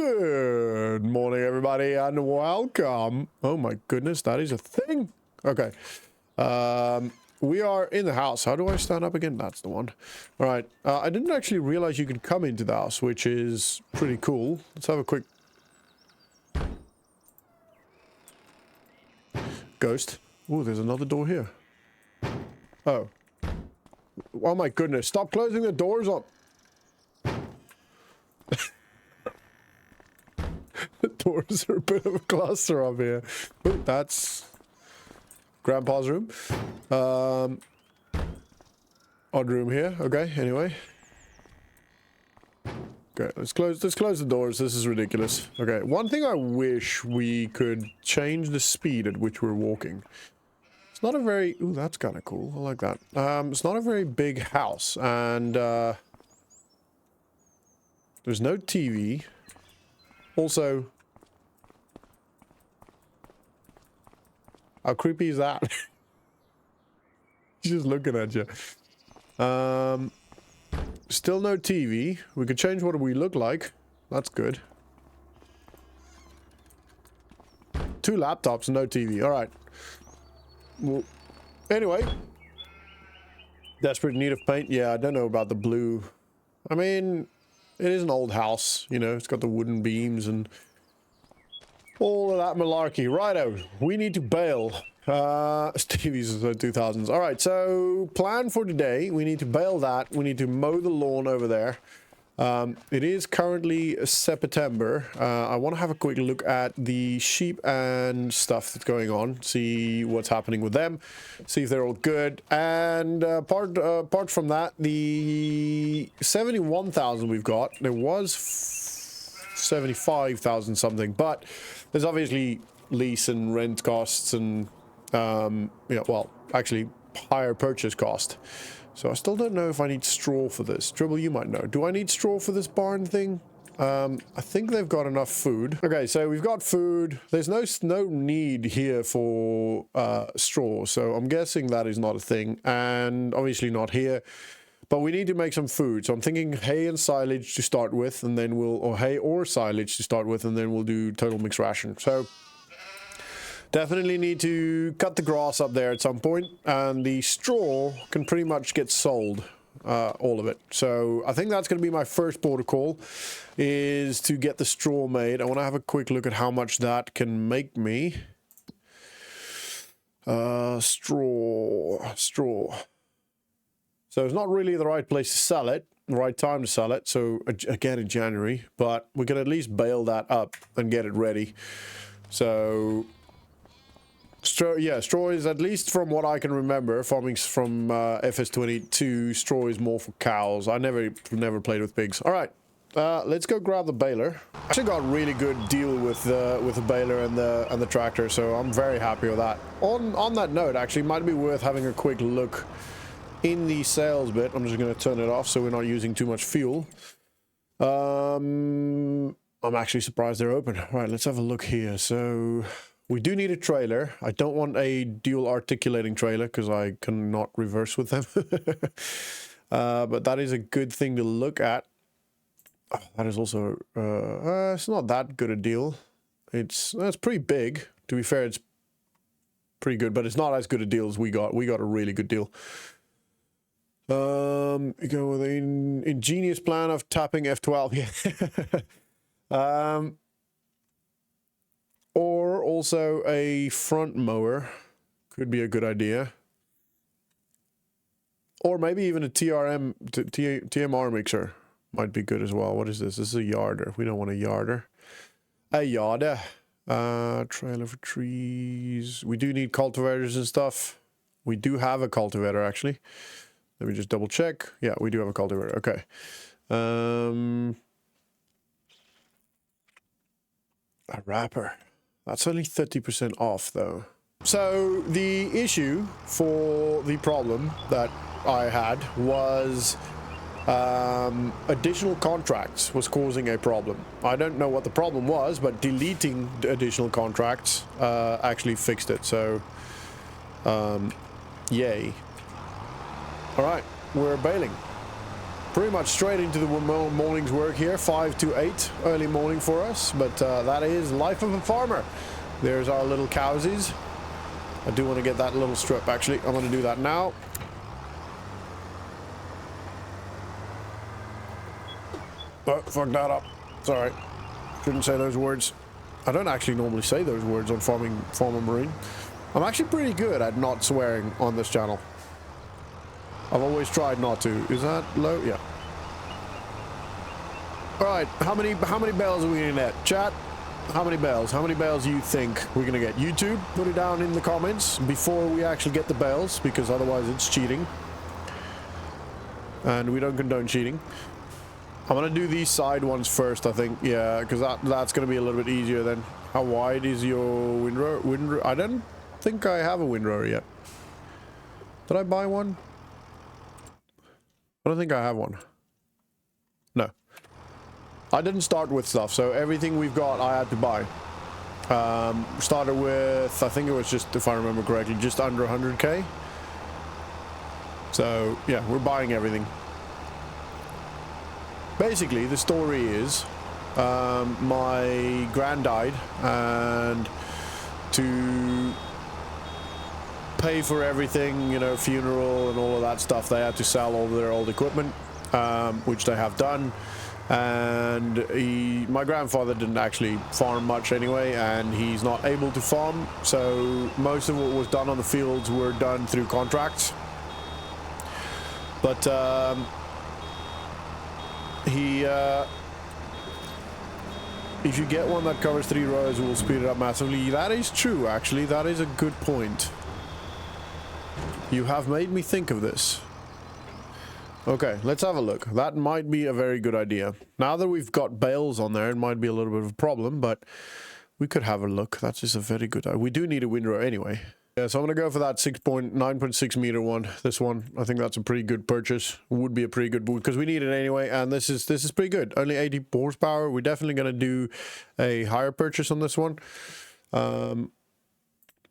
Good morning, everybody, and welcome. Oh my goodness, that is a thing. Okay. We are in the house. How do I stand up again? That's the one. All right. I didn't actually realize you could come into the house, which is pretty cool. Let's have a quick... Ghost. Oh, there's another door here. Oh. Oh my goodness. Stop closing the doors up. The doors are a bit of a cluster up here. Oh, that's Grandpa's room. Odd room here. Okay, anyway. Okay, let's close the doors. This is ridiculous. Okay, one thing I wish we could change the speed at which we're walking. It's not a very... Ooh, that's kind of cool. I like that. It's not a very big house, and there's no TV. Also, how creepy is that? He's just looking at you. Still no TV. We could change what we look like. That's good. 2 laptops, no TV. All right. Well, anyway. Desperate need of paint. Yeah, I don't know about the blue. I mean... It is an old house, you know, it's got the wooden beams and all of that malarkey. Righto, we need to bail. Stevie's the 2000s. All right, so plan for today. We need to bail that. We need to mow the lawn over there. It is currently September. I want to have a quick look at the sheep and stuff that's going on. See what's happening with them. See if they're all good. And apart from that, the 71,000 we've got, there was 75,000 something, but there's obviously lease and rent costs and, yeah, well, actually higher purchase cost. So I still don't know if I need straw for this. Dribble, you might know. Do I need straw for this barn thing? I think they've got enough food. Okay, so we've got food. There's no need here for straw, so I'm guessing that is not a thing. And obviously not here. But we need to make some food. So I'm thinking hay and silage to start with, and then or hay or silage to start with, and then we'll do total mixed ration. So... Definitely need to cut the grass up there at some point, and the straw can pretty much get sold, all of it. So I think that's going to be my first port of call, is to get the straw made. I want to have a quick look at how much that can make me. Straw. So it's not really the right place to sell it, the right time to sell it. So again in January, but we can at least bale that up and get it ready. So... Straw is, at least from what I can remember, farming from FS22, straw is more for cows. I never played with pigs. All right, let's go grab the baler. I actually got a really good deal with the baler and the tractor, so I'm very happy with that. On that note, actually, might be worth having a quick look in the sales bit. I'm just going to turn it off so we're not using too much fuel. I'm actually surprised they're open. All right, let's have a look here. So... We do need a trailer. I don't want a dual articulating trailer because I cannot reverse with them. But that is a good thing to look at. Oh, that is also... it's not that good a deal. It's pretty big. To be fair, it's pretty good, but it's not as good a deal as we got. We got a really good deal. You go with an ingenious plan of tapping F12. Yeah. Or also a front mower could be a good idea. Or maybe even a TMR mixer might be good as well. What is this? This is a yarder. We don't want a yarder. A yarder. Trailer for trees. We do need cultivators and stuff. We do have a cultivator, actually. Let me just double check. Yeah, we do have a cultivator. Okay. A wrapper. That's only 30% off, though. So the issue for the problem that I had was additional contracts was causing a problem. I don't know what the problem was, but deleting the additional contracts actually fixed it. So, yay. All right, we're bailing. pretty much straight into the morning's work here, 5 to 8, early morning for us, but that is life of a farmer. There's our little cowsies. I do want to get that little strip, actually. I'm going to do that now. Oh, fuck that up. Sorry. Shouldn't say those words. I don't actually normally say those words on Farmer Marine. I'm actually pretty good at not swearing on this channel. I've always tried not to. Is that low? Yeah. Alright, how many bales are we gonna get? Chat, how many bales? How many bales do you think we're gonna get? YouTube, put it down in the comments before we actually get the bales, because otherwise it's cheating. And we don't condone cheating. I'm gonna do these side ones first, I think. Yeah, because that's gonna be a little bit easier then. How wide is your windrow? I don't think I have a windrower yet. Did I buy one? I don't think I have one. No. I didn't start with stuff, so everything we've got I had to buy. Started with, I think it was just, if I remember correctly, just under 100k. So, yeah, we're buying everything. Basically, the story is, my gran died, and to pay for everything, you know, funeral and all of that stuff, they had to sell all their old equipment, which they have done. And my grandfather didn't actually farm much anyway, and he's not able to farm, so most of what was done on the fields were done through contracts. But if you get one that covers 3 rows, it will speed it up massively. That is true, actually. That is a good point. You have made me think of this. Okay, let's have a look. That might be a very good idea. Now that we've got bales on there, it might be a little bit of a problem, but we could have a look. That is a very good idea. We do need a windrow anyway. Yeah, so I'm going to go for that 9.6 meter one. This one, I think that's a pretty good purchase. Would be a pretty good boot because we need it anyway, and this is pretty good. Only 80 horsepower. We're definitely going to do a higher purchase on this one.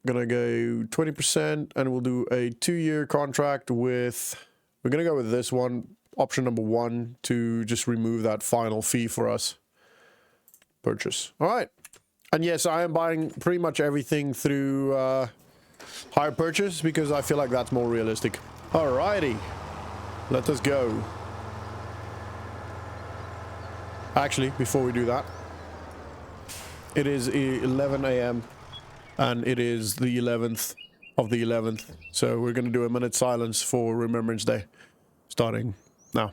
Gonna go 20%, and we'll do a 2-year contract with. We're gonna go with this one, option number 1, to just remove that final fee for us. Purchase. All right, and yes, I am buying pretty much everything through higher purchase because I feel like that's more realistic. Alrighty, let us go. Actually, before we do that, it is 11 a.m. and it is the 11th of the 11th. So we're going to do a minute silence for Remembrance Day, starting now.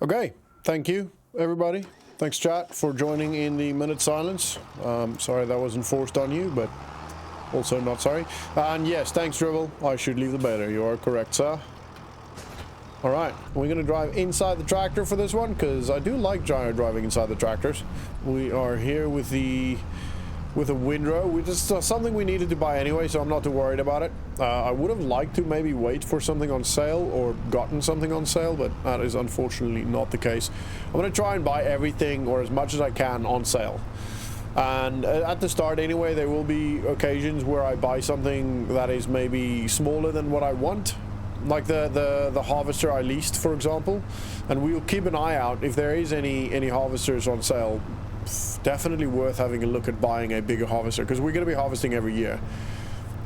Okay, thank you, everybody. Thanks, chat, for joining in the minute silence. Sorry that wasn't forced on you, but also not sorry. And yes, thanks, Dribble. I should leave the baler. You are correct, sir. All right, we're going to drive inside the tractor for this one, because I do like driving inside the tractors. We are here with a windrow, which is something we needed to buy anyway, so I'm not too worried about it. I would have liked to maybe wait for something on sale or gotten something on sale, but that is unfortunately not the case. I'm going to try and buy everything, or as much as I can, on sale. And at the start anyway, there will be occasions where I buy something that is maybe smaller than what I want, like the harvester I leased, for example. And we'll keep an eye out if there is any harvesters on sale. Definitely worth having a look at buying a bigger harvester, because we're going to be harvesting every year.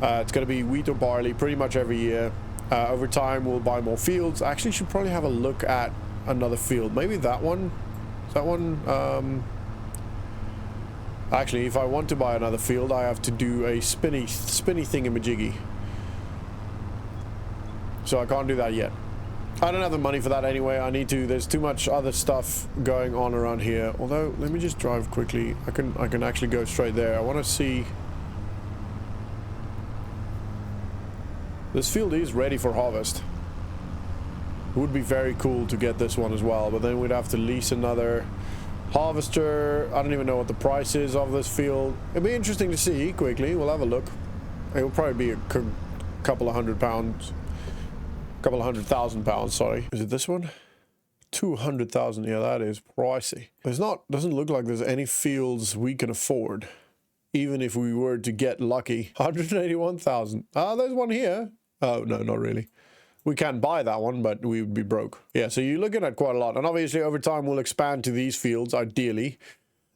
It's going to be wheat or barley pretty much every year. Over time, we'll buy more fields. I actually should probably have a look at another field. Maybe that one. Is that one? Actually, if I want to buy another field, I have to do a spinny thingamajiggy. So I can't do that yet. I don't have the money for that anyway. I need to. There's too much other stuff going on around here. Although, let me just drive quickly. I can actually go straight there. I want to see. This field is ready for harvest. It would be very cool to get this one as well, but then we'd have to lease another harvester. I don't even know what the price is of this field. It'd be interesting to see quickly. We'll have a look. It'll probably be a couple of £100. Couple of £100,000, sorry. Is it this one? 200,000. Yeah, that is pricey. Doesn't look like there's any fields we can afford, even if we were to get lucky. 181,000. Ah, there's one here. Oh no, not really. We can buy that one, but we would be broke. Yeah, so you're looking at quite a lot, and obviously over time we'll expand to these fields ideally,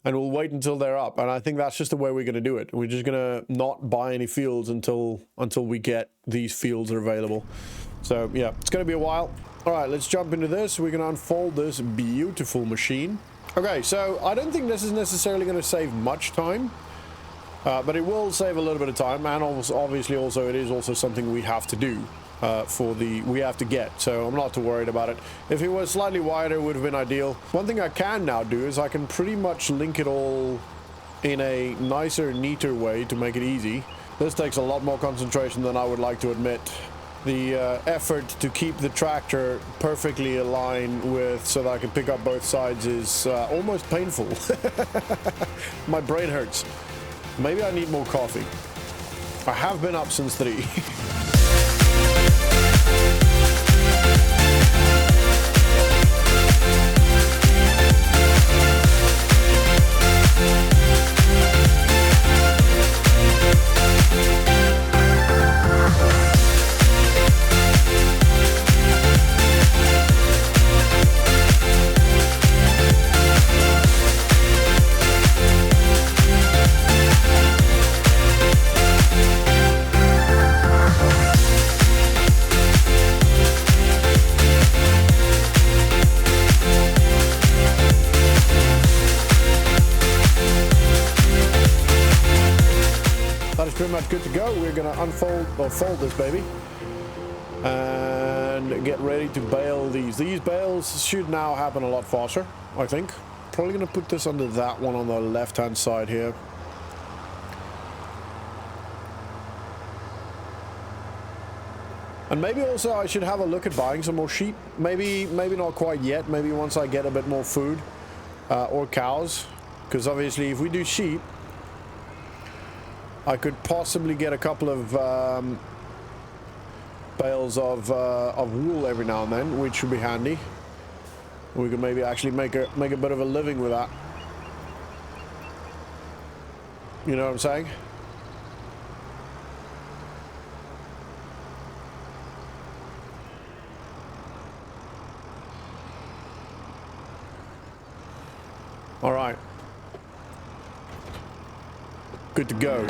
and we'll wait until they're up. And I think that's just the way we're going to do it. We're just going to not buy any fields until we get these fields are available. So yeah, it's going to be a while. All right, let's jump into this. We're going to unfold this beautiful machine. Okay, so I don't think this is necessarily going to save much time, but it will save a little bit of time. And obviously also it is also something we have to do we have to get. So I'm not too worried about it. If it was slightly wider, it would have been ideal. One thing I can now do is I can pretty much link it all in a nicer, neater way to make it easy. This takes a lot more concentration than I would like to admit. The effort to keep the tractor perfectly aligned with so that I can pick up both sides is almost painful. My brain hurts. Maybe I need more coffee. I have been up since 3. Pretty much good to go. We're gonna fold this baby and get ready to bale these. These bales should now happen a lot faster, I think. Probably gonna put this under that one on the left hand side here. And maybe also I should have a look at buying some more sheep. Maybe not quite yet. Maybe once I get a bit more food or cows, because obviously if we do sheep, I could possibly get a couple of bales of wool every now and then, which would be handy. We could maybe actually make a bit of a living with that. You know what I'm saying? All right. Good to go.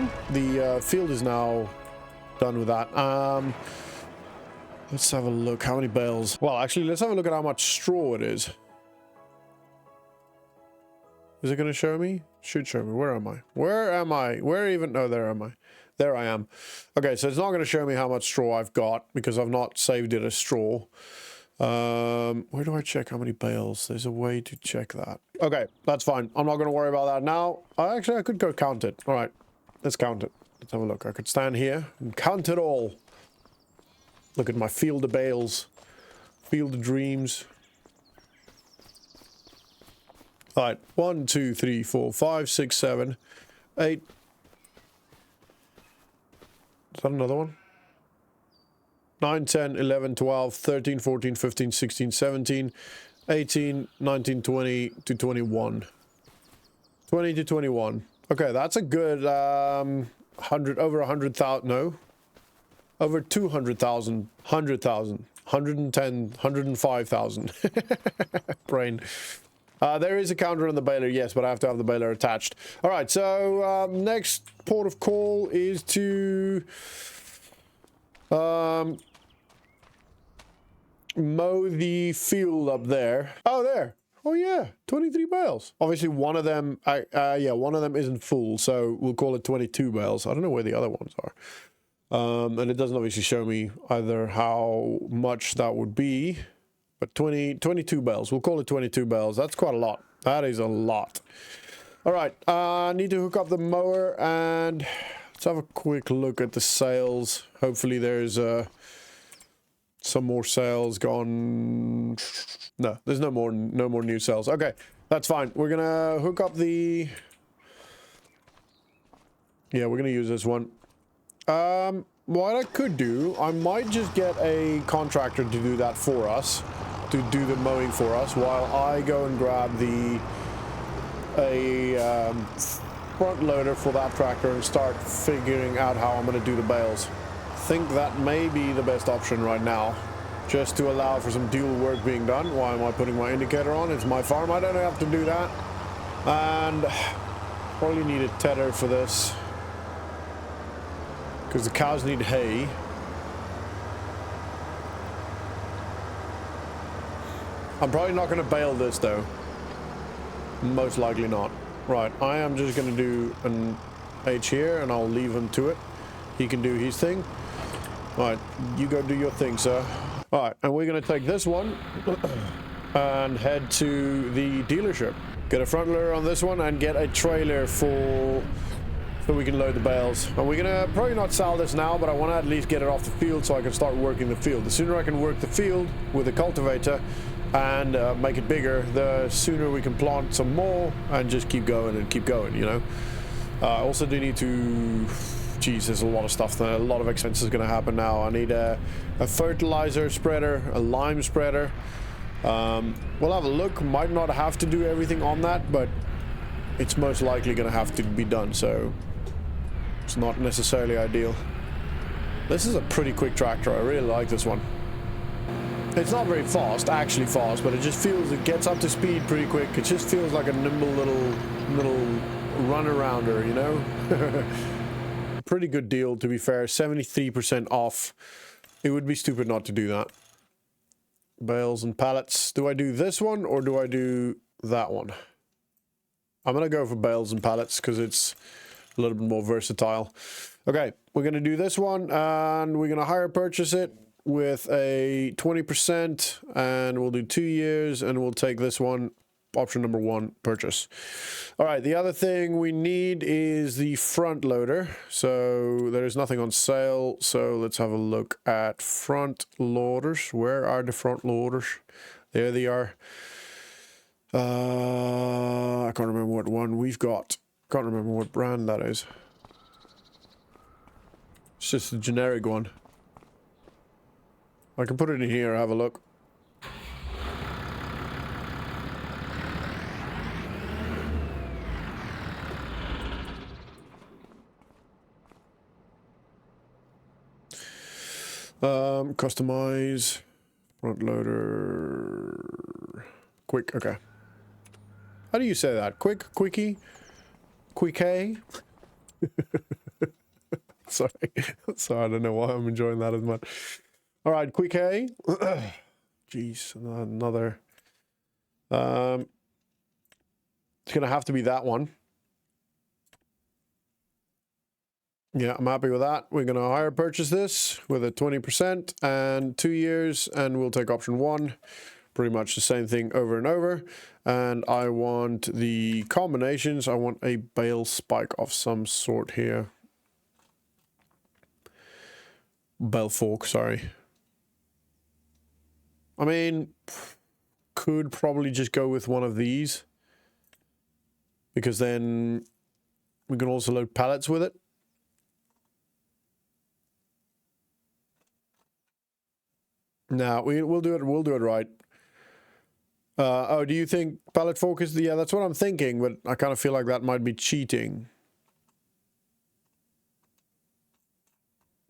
done. The field is now done with that. Let's have a look. How many bales? Well, actually, let's have a look at how much straw it is. Is it going to show me? Should show me. Where am I? Where am I? Where even? Oh, there am I. There I am. Okay, so it's not going to show me how much straw I've got because I've not saved it as straw. Where do I check how many bales? There's a way to check that. Okay, that's fine. I'm not going to worry about that now. Actually, I could go count it. All right, let's count it. Let's have a look. I could stand here and count it all. Look at my field of bales. Field of dreams. All right, 1, 2, 3, 4, 5, 6, 7, 8. Is that another one? 9, 10, 11, 12, 13, 14, 15, 16, 17, 18, 19, 20 to 21. 20 to 21. Okay, that's a good 100, over 100,000, no. Over 200,000, 100,000, 110, 105,000. Brain. There is a counter on the baler, yes, but I have to have the baler attached. All right, so next port of call is to mow the field up there. Oh, there. Oh, yeah. 23 bales. Obviously, one of them, yeah, one of them isn't full, so we'll call it 22 bales. I don't know where the other ones are. And it doesn't obviously show me either how much that would be. But 22 bales. We'll call it 22 bales. That's quite a lot. That is a lot. All right. I need to hook up the mower and let's have a quick look at the sales. Hopefully there's some more sales gone. No, there's no more new sales. Okay, that's fine. We're gonna hook up the. Yeah, we're gonna use this one. What I could do, I might just get a contractor to do that for us, to do the mowing for us, while I go and grab a front loader for that tractor and start figuring out how I'm going to do the bales. I think that may be the best option right now, just to allow for some dual work being done. Why am I putting my indicator on? It's my farm. I don't have to do that. And probably need a tether for this, because the cows need hay. I'm probably not going to bale this though. Most likely not. Right, I am just going to do an H here and I'll leave him to it. He can do his thing. Alright, you go do your thing, sir. Alright, and we're going to take this one and head to the dealership. Get a front loader on this one and get a trailer for... so we can load the bales. And we're gonna probably not sell this now, but I want to at least get it off the field so I can start working the field. The sooner I can work the field with a cultivator and make it bigger, the sooner we can plant some more and just keep going and keep going, you know. I also do need to... Geez, there's a lot of stuff there. A lot of expenses going to happen now. I need a fertilizer spreader, a lime spreader. We'll have a look. Might not have to do everything on that, but it's most likely going to have to be done, so it's not necessarily ideal. This is a pretty quick tractor. I really like this one. It's not very fast, actually fast, but it just feels, it gets up to speed pretty quick. It just feels like a nimble little run-arounder, you know? Pretty good deal, to be fair. 73% off. It would be stupid not to do that. Bales and pallets. Do I do this one or do I do that one? I'm going to go for bales and pallets because it's a little bit more versatile. Okay, we're going to do this one and we're going to hire purchase it with a 20% and we'll do 2 years and we'll take this one, option number 1, purchase. All right, the other thing we need is the front loader. So there's nothing on sale. So let's have a look at front loaders. Where are the front loaders? There they are. I can't remember what one we've got. Can't remember what brand that is. It's just a generic one. I can put it in here, have a look. Customize front loader. Quick, okay. How do you say that? Quick, quickie, quickie. Sorry. Sorry, I don't know why I'm enjoying that as much. All right, quick A. Jeez, another. It's going to have to be that one. Yeah, I'm happy with that. We're going to hire purchase this with a 20% and 2 years, and we'll take option 1. Pretty much the same thing over and over. And I want the combinations. I want a bale spike of some sort here. Bale fork, sorry. I mean, could probably just go with one of these, because then we can also load pallets with it. No, we'll do it. We'll do it right. Oh, do you think pallet fork is the... Yeah, that's what I'm thinking, but I kind of feel like that might be cheating.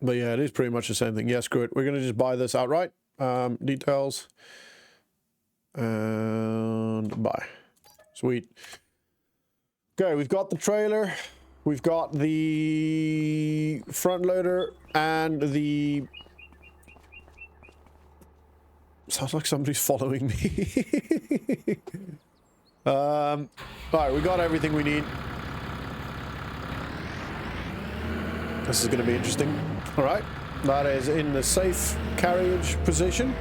But yeah, it is pretty much the same thing. Yeah, screw it. We're going to just buy this outright. Details. And buy. Sweet. Okay, we've got the trailer. We've got the front loader and the... Sounds like somebody's following me. Alright, we got everything we need. This is going to be interesting. Alright, that is in the safe carriage position.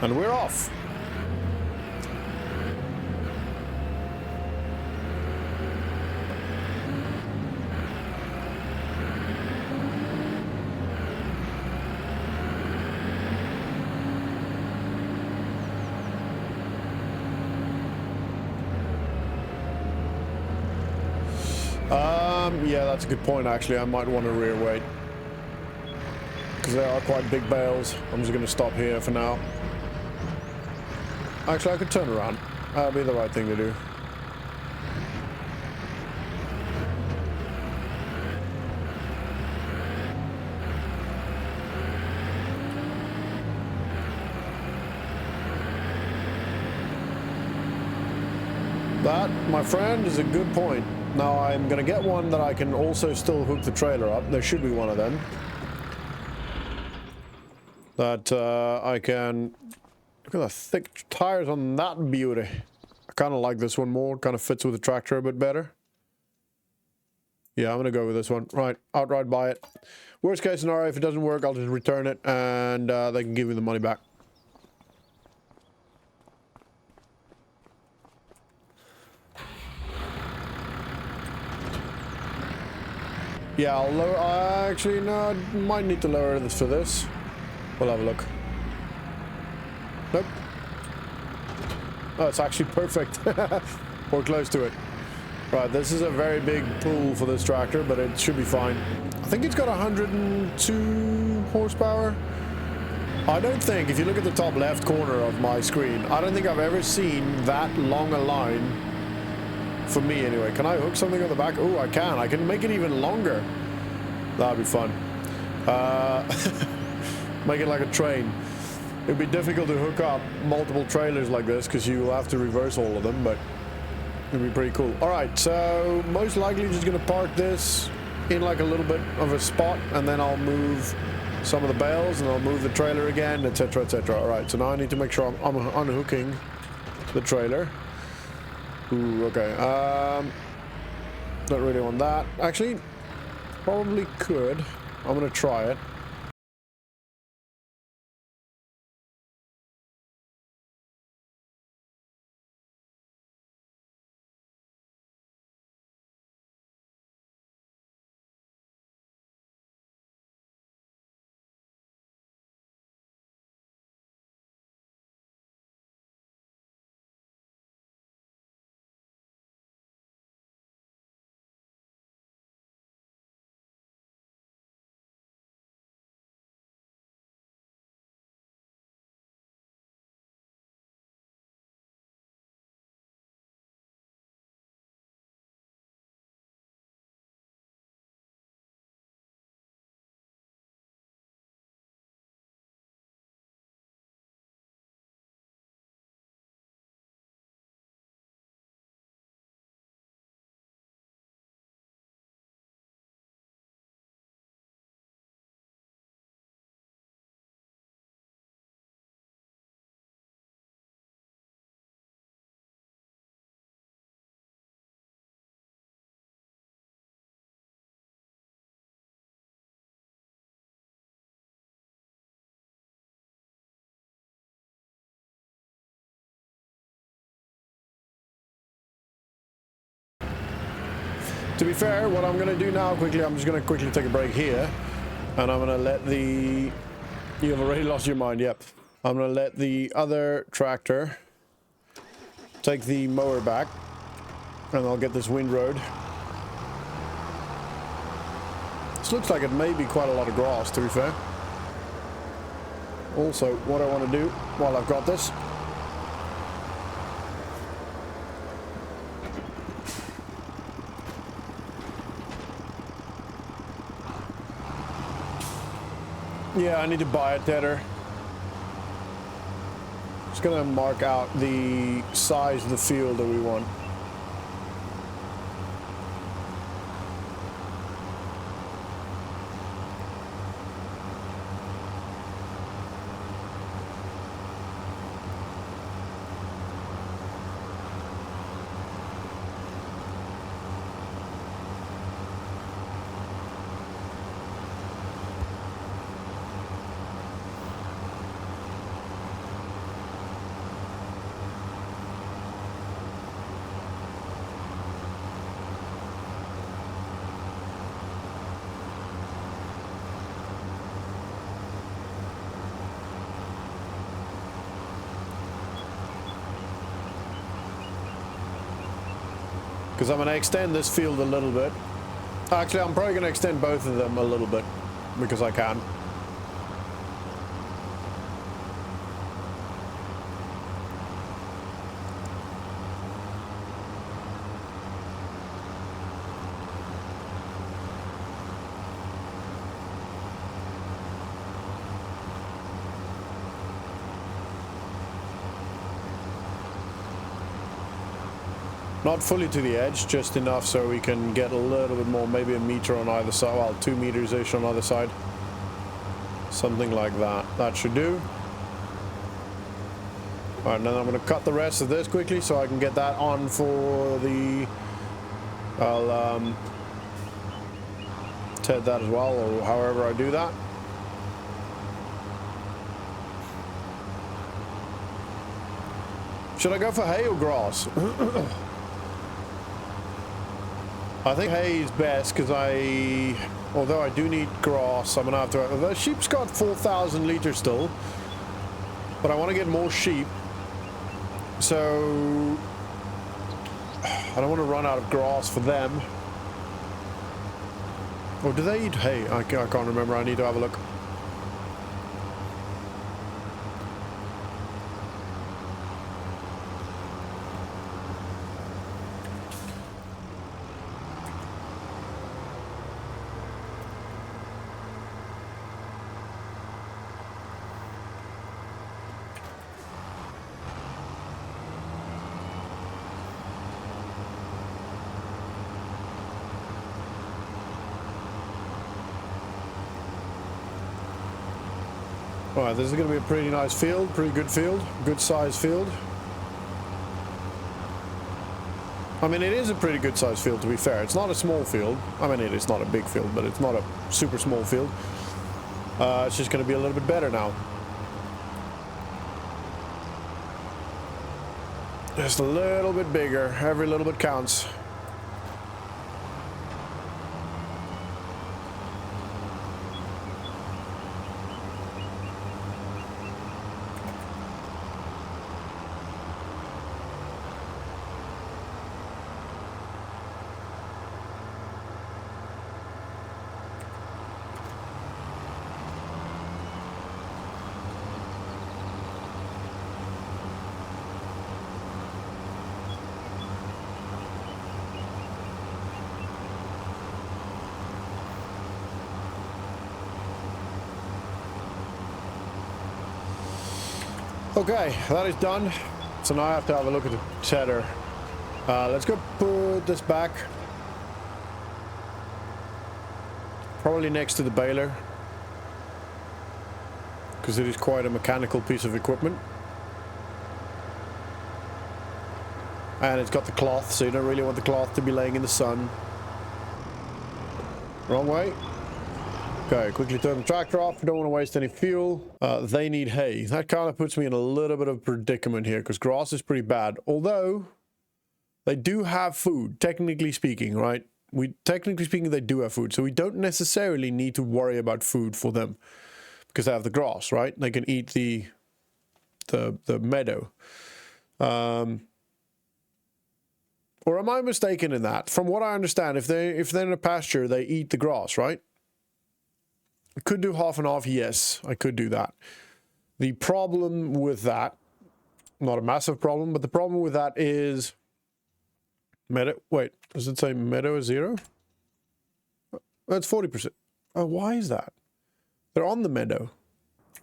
And we're off. Yeah, that's a good point, actually. I might want to rear weight, because they are quite big bales. I'm just going to stop here for now. Actually, I could turn around. That'd be the right thing to do. That, my friend, is a good point. Now, I'm going to get one that I can also still hook the trailer up. There should be one of them. That I can... Look at the thick tires on that beauty. I kind of like this one more. Kind of fits with the tractor a bit better. Yeah, I'm going to go with this one. Right, outright buy it. Worst case scenario, if it doesn't work, I'll just return it and they can give me the money back. Yeah, I'll lower... actually, no, I might need to lower this for this. We'll have a look. Nope. Oh, it's actually perfect. Or close to it. Right, this is a very big pull for this tractor, but it should be fine. I think it's got 102 horsepower. I don't think, if you look at the top left corner of my screen, I don't think I've ever seen that long a line. For me, anyway. Can I hook something on the back? Oh, I can. I can make it even longer. That'd be fun. Make it like a train. It'd be difficult to hook up multiple trailers like this because you will have to reverse all of them, but it'd be pretty cool. Alright, so most likely just going to park this in like a little bit of a spot, and then I'll move some of the bales and I'll move the trailer again, etc, etc. Alright, so now I need to make sure I'm unhooking the trailer. Ooh, okay. Don't really want that. Actually, probably could. I'm gonna try it. To be fair, what I'm going to do now quickly, I'm just going to quickly take a break here. And I'm going to let the... You've already lost your mind, yep. I'm going to let the other tractor take the mower back. And I'll get this windroad. This looks like it may be quite a lot of grass, to be fair. Also, what I want to do while I've got this... Yeah, I need to buy a tether. Just gonna mark out the size of the field that we want. Because I'm going to extend this field a little bit. Actually, I'm probably going to extend both of them a little bit. Because I can. Not fully to the edge, just enough so we can get a little bit more, maybe a meter on either side, well, 2 meters-ish on either side. Something like that. That should do. Alright, and then I'm going to cut the rest of this quickly so I can get that on for the... I'll TED that as well, or however I do that. Should I go for hay or grass? I think hay is best because although I do need grass, I'm gonna have to. The sheep's got 4,000 liters still, but I want to get more sheep, so I don't want to run out of grass for them. Or do they eat hay? I can't remember. I need to have a look. Alright, this is going to be a pretty nice field, pretty good field, good sized field. I mean, it is a pretty good sized field, to be fair. It's not a small field. I mean, it is not a big field, but it's not a super small field. It's just going to be a little bit better now. Just a little bit bigger. Every little bit counts. Okay, that is done. So now I have to have a look at the tether. Let's go put this back. Probably next to the baler. Because it is quite a mechanical piece of equipment. And it's got the cloth, so you don't really want the cloth to be laying in the sun. Wrong way. Okay, quickly turn the tractor off. Don't want to waste any fuel. They need hay. That kind of puts me in a little bit of a predicament here because grass is pretty bad. Although, they do have food, technically speaking, right? technically speaking, they do have food, so we don't necessarily need to worry about food for them because they have the grass, right? They can eat the meadow. Or am I mistaken in that? From what I understand, if they're in a pasture, they eat the grass, right? I could do half and half. Yes, I could do that. The problem with that, not a massive problem, but the problem with that is meadow. Wait, does it say meadow is 0? That's 40%. Oh, why is that? They're on the meadow.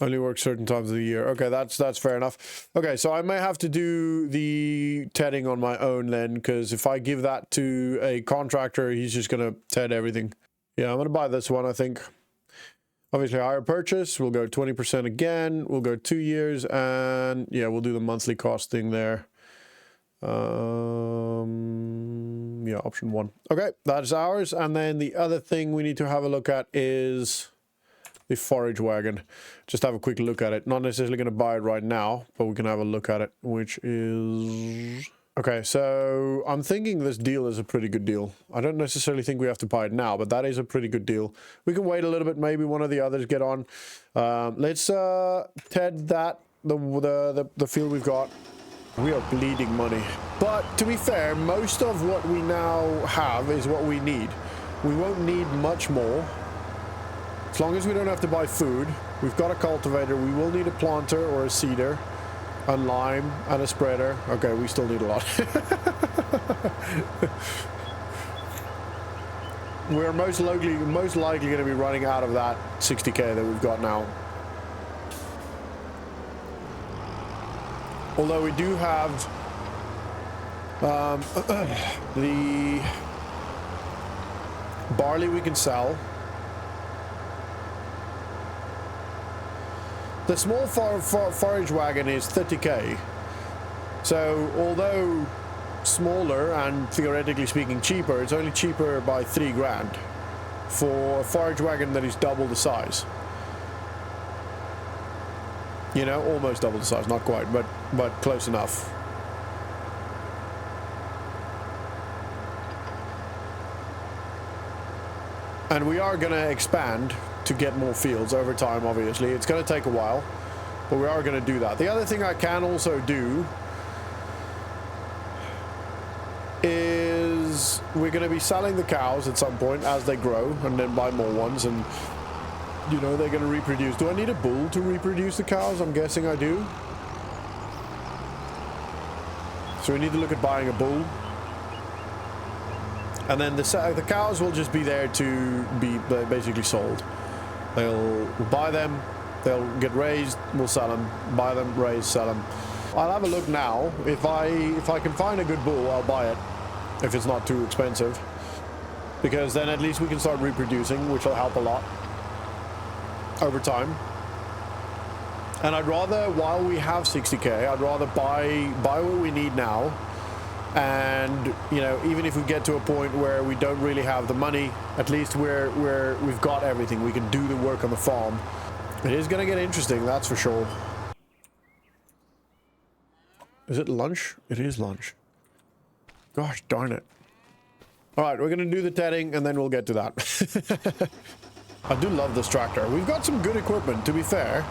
Only work certain times of the year. Okay, that's fair enough. Okay, so I may have to do the tedding on my own then, because if I give that to a contractor, he's just going to ted everything. Yeah, I'm going to buy this one, I think. Obviously, higher purchase. We'll go 20% again. We'll go 2 years, and yeah, we'll do the monthly costing there. Yeah, option 1. Okay, that's ours. And then the other thing we need to have a look at is the forage wagon. Just have a quick look at it. Not necessarily going to buy it right now, but we can have a look at it, which is... Okay, so I'm thinking this deal is a pretty good deal. I don't necessarily think we have to buy it now, but that is a pretty good deal. We can wait a little bit, maybe one of the others get on. Let's ted that, the field we've got. We are bleeding money. But to be fair, most of what we now have is what we need. We won't need much more. As long as we don't have to buy food. We've got a cultivator. We will need a planter or a seeder. A lime and a spreader. Okay, we still need a lot. We're most likely going to be running out of that 60k that we've got now. Although we do have the barley we can sell. The small forage wagon is 30k. So although smaller and theoretically speaking cheaper, it's only cheaper by 3 grand for a forage wagon that is double the size. You know, almost double the size, not quite, but close enough. And we are going to expand to get more fields over time, obviously. It's going to take a while, but we are going to do that. The other thing I can also do is we're going to be selling the cows at some point as they grow and then buy more ones, and you know, they're going to reproduce. Do I need a bull to reproduce the cows? I'm guessing I do. So we need to look at buying a bull. And then the cows will just be there to be basically sold. We'll buy them, they'll get raised, we'll sell them. Buy them, raise, sell them. I'll have a look now. If I can find a good bull, I'll buy it. If it's not too expensive. Because then at least we can start reproducing, which will help a lot over time. And I'd rather, while we have 60k, I'd rather buy what we need now. And you know, even if we get to a point where we don't really have the money, at least we've got everything. We can do the work on the farm. It is going to get interesting, that's for sure. Is it lunch? It is lunch. Gosh darn it. All right, we're going to do the tedding and then we'll get to that. I do love this tractor. We've got some good equipment, to be fair.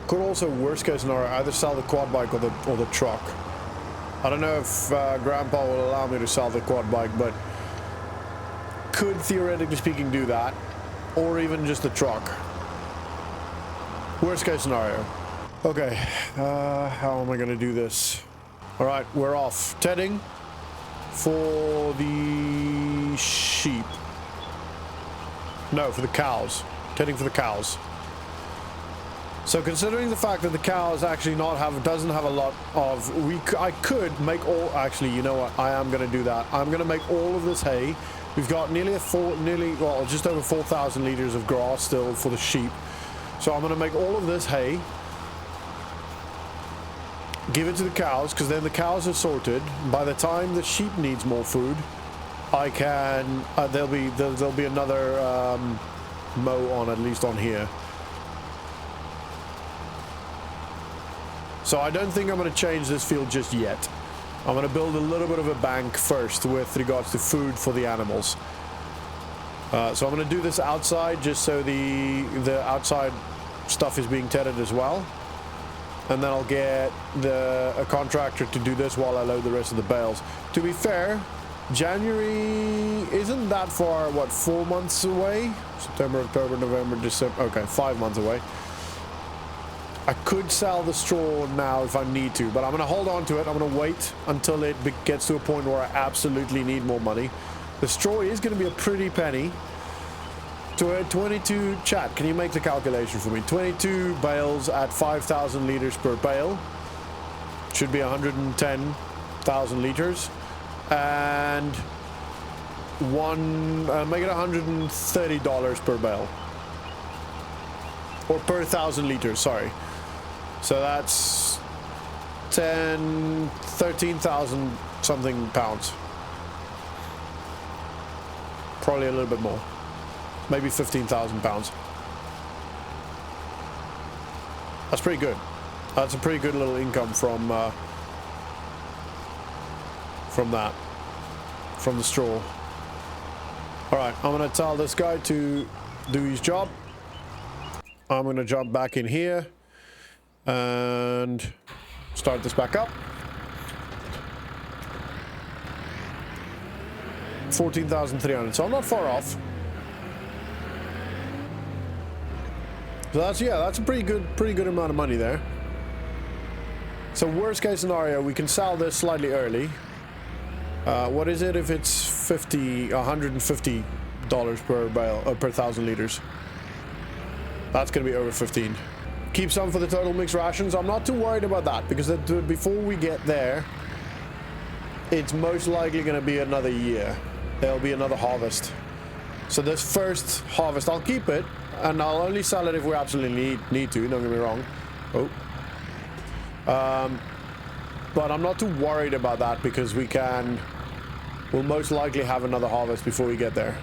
Could also, worst case scenario, either sell the quad bike or the truck. I don't know if Grandpa will allow me to sell the quad bike, but could theoretically speaking do that, or even just the truck. Worst case scenario. Okay, how am I gonna do this? All right, we're off. Tedding for the sheep. No, for the cows. Tedding for the cows. So considering the fact that the cows actually doesn't have a lot of, I could make all, actually, you know what, I am going to do that. I'm going to make all of this hay. We've got just over 4,000 liters of grass still for the sheep. So I'm going to make all of this hay, give it to the cows, because then the cows are sorted. By the time the sheep needs more food, I can, there'll be another mow on, at least on here. So I don't think I'm going to change this field just yet. I'm going to build a little bit of a bank first with regards to food for the animals. So I'm going to do this outside just so the outside stuff is being tethered as well. And then I'll get a contractor to do this while I load the rest of the bales. To be fair, January isn't that far, what, 4 months away? September, October, November, December. Okay, 5 months away. I could sell the straw now if I need to, but I'm going to hold on to it. I'm going to wait until it gets to a point where I absolutely need more money. The straw is going to be a pretty penny. 22, chat, can you make the calculation for me? 22 bales at 5,000 liters per bale. Should be 110,000 liters. And make it $130 per bale. Or per 1,000 liters, sorry. So that's 13,000 something pounds. Probably a little bit more. Maybe 15,000 pounds. That's pretty good. That's a pretty good little income from that, from the straw. All right, I'm gonna tell this guy to do his job. I'm gonna jump back in here and start this back up. 14,300. So I'm not far off. So that's a pretty good amount of money there. So worst case scenario, we can sell this slightly early. What is it if it's $150 per bale, per 1,000 liters? That's going to be over 15. Keep some for the total mixed rations. I'm not too worried about that because before we get there, it's most likely going to be another year. There'll be another harvest. So this first harvest, I'll keep it, and I'll only sell it if we absolutely need to. Don't get me wrong. But I'm not too worried about that because we'll most likely have another harvest before we get there.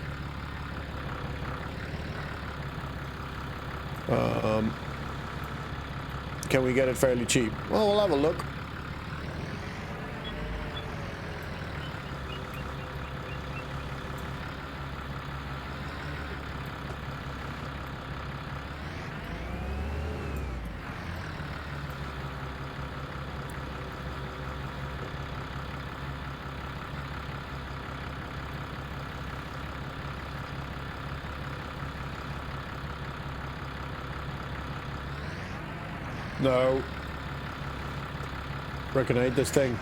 Can we get it fairly cheap? Well, we'll have a look. No. Reckon I ate this thing.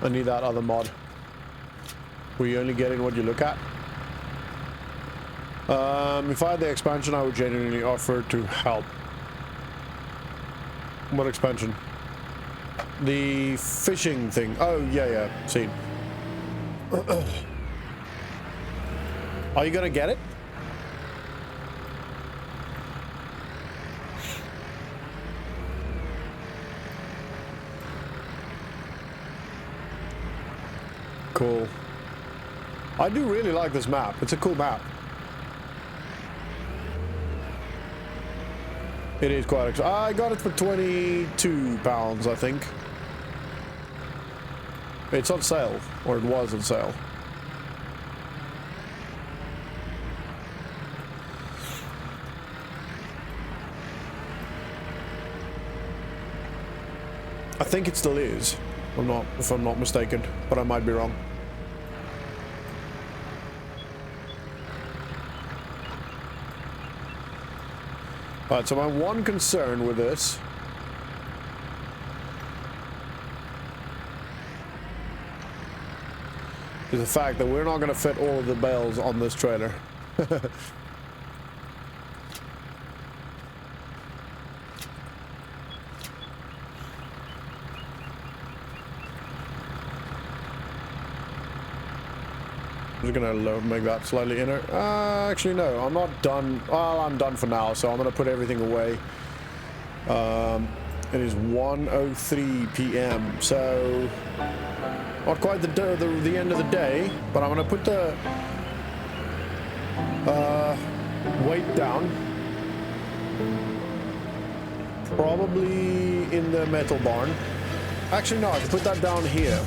I need that other mod. Were you only getting what you look at? If I had the expansion, I would genuinely offer to help. What expansion? The fishing thing. Oh, yeah, seen. Are you gonna get it? Cool. I do really like this map. It's a cool map. It is quite expensive. I got it for £22, I think. It's on sale, or it was on sale. I think it still is. If I'm not mistaken, but I might be wrong. Alright, so my one concern with this is the fact that we're not going to fit all of the bales on this trailer. I'm just gonna make that slightly inner. Actually, no, I'm not done. Well, I'm done for now, so I'm gonna put everything away. It is 1:03 p.m. So not quite the end of the day, but I'm gonna put the weight down. Probably in the metal barn. Actually, no, I can put that down here.